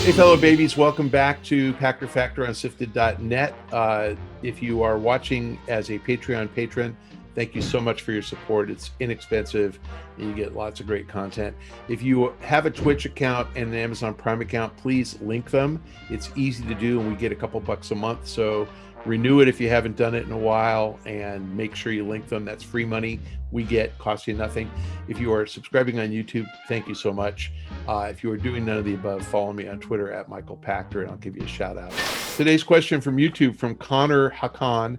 Hey, fellow babies, welcome back to Pachter Factor on SIFTD.net. If you are watching as a Patreon patron, thank you so much for your support. It's inexpensive and you get lots of great content. If you have a Twitch account and an Amazon Prime account, please link them. It's easy to do and we get a couple bucks a month. So renew it if you haven't done it in a while and make sure you link them. That's free money we get, costs you nothing. If you are subscribing on YouTube, thank you so much. If you are doing none of the above, follow me on Twitter at Michael Pachter and I'll give you a shout out. Today's question from YouTube from Connor Hakan.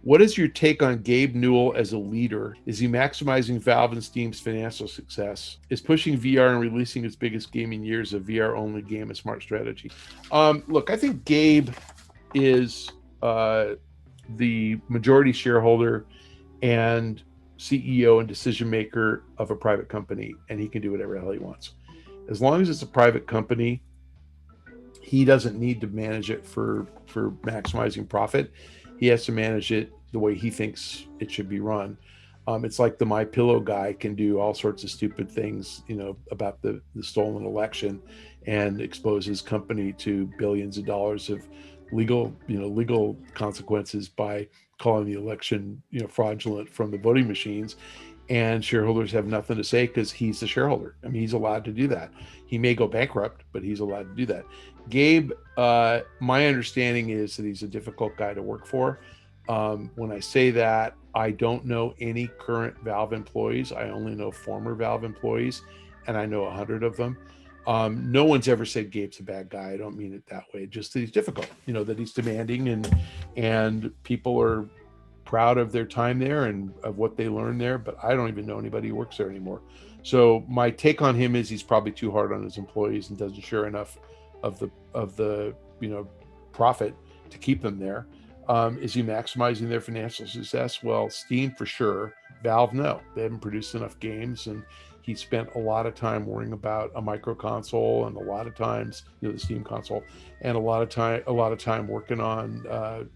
What is your take on Gabe Newell as a leader? Is he maximizing Valve and Steam's financial success? Is pushing VR and releasing its biggest game in years a VR-only game a smart strategy? Look, I think Gabe is the majority shareholder and CEO and decision maker of a private company, and he can do whatever the hell he wants. As long as it's a private company, he doesn't need to manage it for maximizing profit. He has to manage it the way he thinks it should be run. It's like the My Pillow guy can do all sorts of stupid things, about the stolen election and expose his company to billions of dollars of legal consequences by calling the election, fraudulent from the voting machines. And shareholders have nothing to say because he's the shareholder. I mean, he's allowed to do that. He may go bankrupt, but he's allowed to do that. Gabe, my understanding is that he's a difficult guy to work for. When I say that, I don't know any current Valve employees. I only know former Valve employees, and I know 100 of them. No one's ever said Gabe's a bad guy. I don't mean it that way. Just that he's difficult, that he's demanding and people are proud of their time there and of what they learned there, but I don't even know anybody who works there anymore. So my take on him is he's probably too hard on his employees and doesn't share enough of the profit to keep them there. Is he maximizing their financial success? Well, Steam for sure. Valve, no. They haven't produced enough games, and he spent a lot of time worrying about a micro console and a lot of times, the Steam console, and a lot of time working on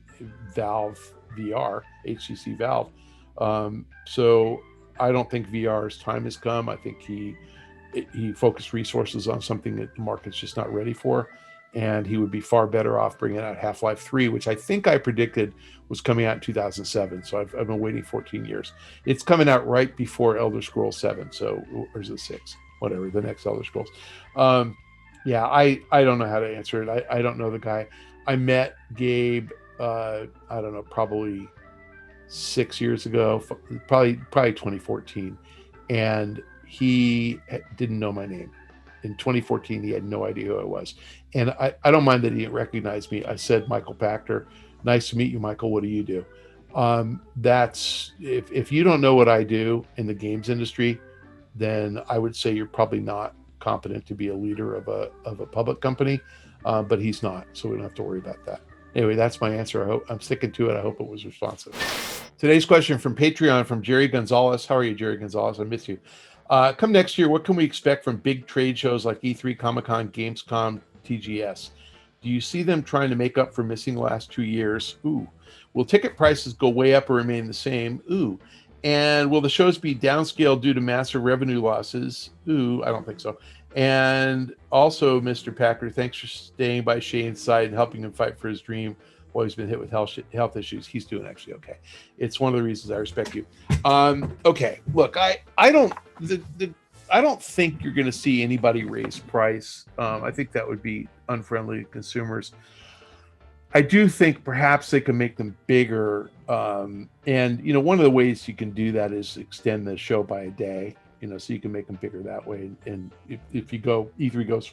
Valve VR, HTC Valve. So I don't think VR's time has come. I think he focused resources on something that the market's just not ready for. And he would be far better off bringing out Half-Life 3, which I think I predicted was coming out in 2007. So I've been waiting 14 years. It's coming out right before Elder Scrolls 7. Or is it 6? Whatever, the next Elder Scrolls. Yeah, I don't know how to answer it. I don't know the guy. I met Gabe, I don't know, probably 6 years ago, probably 2014. And he didn't know my name. In 2014, he had no idea who I was. And I don't mind that he didn't recognize me. I said, Michael Pachter, nice to meet you, Michael. What do you do? That's if you don't know what I do in the games industry, then I would say you're probably not competent to be a leader of a public company. But he's not, so we don't have to worry about that. Anyway, that's my answer. I'm sticking to it. I hope it was responsive. Today's question from Patreon from Jerry Gonzalez. How are you, Jerry Gonzalez? I miss you. Come next year, what can we expect from big trade shows like E3, Comic-Con, Gamescom, TGS? Do you see them trying to make up for missing the last 2 years? Ooh. Will ticket prices go way up or remain the same? Ooh. And will the shows be downscaled due to massive revenue losses? Ooh, I don't think so. And also, Mr. Packer, thanks for staying by Shane's side and helping him fight for his dream while he's been hit with health issues. He's doing actually okay. It's one of the reasons I respect you. Okay, look, I don't think you're going to see anybody raise price. I think that would be unfriendly to consumers. I do think perhaps they can make them bigger. And one of the ways you can do that is extend the show by a day. So you can make them bigger that way. And if you go, E3 goes,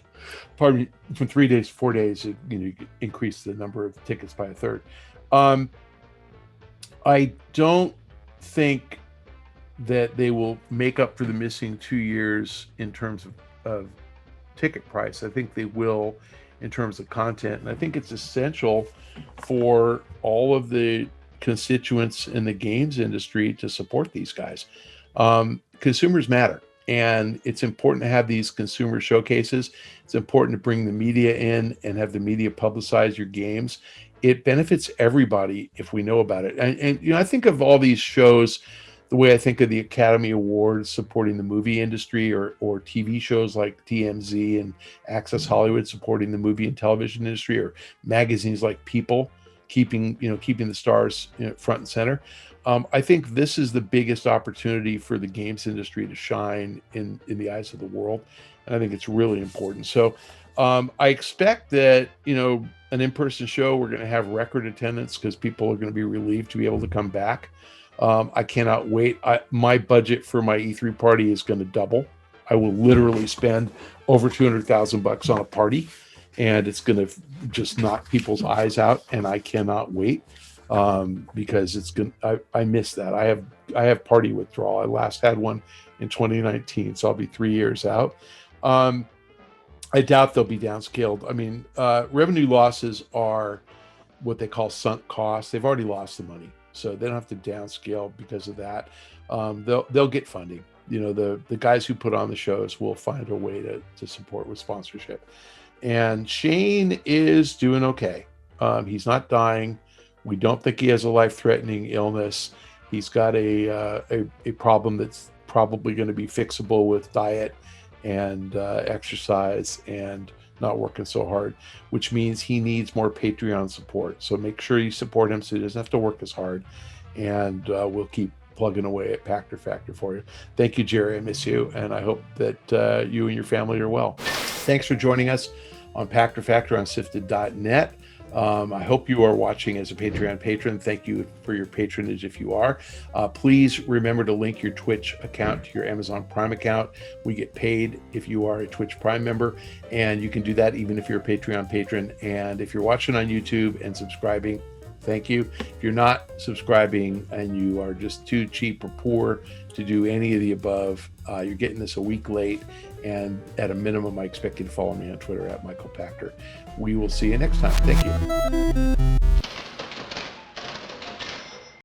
from 3 days to 4 days, you increase the number of tickets by a third. I don't think that they will make up for the missing 2 years in terms of ticket price. I think they will in terms of content. And I think it's essential for all of the constituents in the games industry to support these guys. Consumers matter, and it's important to have these consumer showcases. It's important to bring the media in and have the media publicize your games. It benefits everybody if we know about it. And I think of all these shows the way I think of the Academy Awards supporting the movie industry, or TV shows like TMZ and Access Hollywood supporting the movie and television industry, or magazines like People keeping the stars front and center. I think this is the biggest opportunity for the games industry to shine in the eyes of the world, and I think it's really important. So I expect that an in-person show, we're going to have record attendance because people are going to be relieved to be able to come back. I cannot wait. My budget for my E3 party is going to double. I will literally spend over $200,000 on a party, and it's going to just knock people's eyes out, and I cannot wait because it's going. I miss that. I have party withdrawal. I last had one in 2019, so I'll be 3 years out. I doubt they'll be downscaled. I mean, revenue losses are what they call sunk costs. They've already lost the money, so they don't have to downscale because of that. They'll get funding. The guys who put on the shows will find a way to support with sponsorship. And Shane is doing okay. He's not dying. We don't think he has a life-threatening illness. He's got a problem that's probably going to be fixable with diet and exercise and not working so hard, which means he needs more Patreon support. So make sure you support him so he doesn't have to work as hard. And we'll keep plugging away at Pachter Factor for you. Thank you, Jerry. I miss you. And I hope that you and your family are well. Thanks for joining us on Pachter Factor on SIFTD.net. I hope you are watching as a Patreon patron. Thank you for your patronage if you are. Please remember to link your Twitch account to your Amazon Prime account. We get paid if you are a Twitch Prime member, and you can do that even if you're a Patreon patron. And if you're watching on YouTube and subscribing, thank you. If you're not subscribing and you are just too cheap or poor to do any of the above, you're getting this a week late. And at a minimum, I expect you to follow me on Twitter at Michael Pachter. We will see you next time. Thank you.